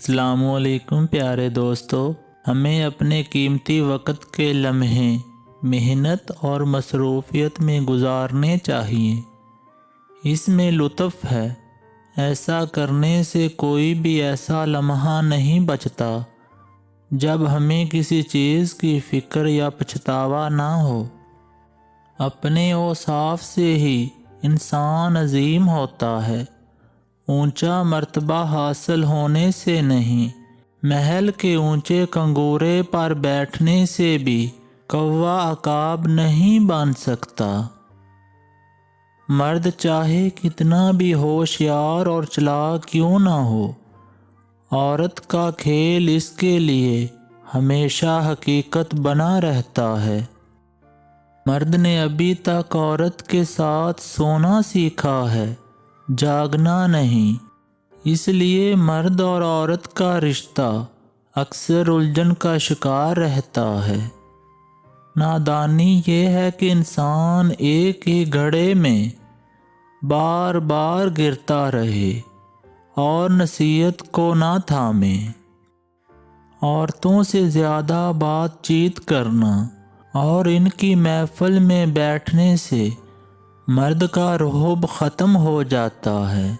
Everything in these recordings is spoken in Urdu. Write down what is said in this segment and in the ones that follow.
السلام علیکم پیارے دوستو، ہمیں اپنے قیمتی وقت کے لمحے محنت اور مصروفیت میں گزارنے چاہیے۔ اس میں لطف ہے۔ ایسا کرنے سے کوئی بھی ایسا لمحہ نہیں بچتا جب ہمیں کسی چیز کی فکر یا پچھتاوا نہ ہو۔ اپنے اوصاف سے ہی انسان عظیم ہوتا ہے۔ اونچا مرتبہ حاصل ہونے سے نہیں، محل کے اونچے کنگورے پر بیٹھنے سے بھی کوا عقاب نہیں بن سکتا۔ مرد چاہے کتنا بھی ہوشیار اور چلاک کیوں نہ ہو، عورت کا کھیل اس کے لیے ہمیشہ حقیقت بنا رہتا ہے۔ مرد نے ابھی تک عورت کے ساتھ سونا سیکھا ہے، جاگنا نہیں۔ اس لیے مرد اور عورت کا رشتہ اکثر الجھن کا شکار رہتا ہے۔ نادانی یہ ہے کہ انسان ایک ہی گھڑے میں بار بار گرتا رہے اور نصیحت کو نہ تھامے۔ عورتوں سے زیادہ بات چیت کرنا اور ان کی محفل میں بیٹھنے سے مرد کا رعب ختم ہو جاتا ہے۔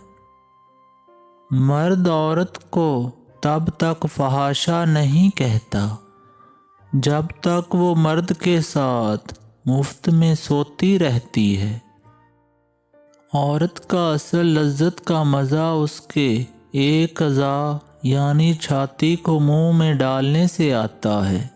مرد عورت کو تب تک فحاشا نہیں کہتا جب تک وہ مرد کے ساتھ مفت میں سوتی رہتی ہے۔ عورت کا اصل لذت کا مزہ اس کے ایک اعضاء یعنی چھاتی کو منہ میں ڈالنے سے آتا ہے۔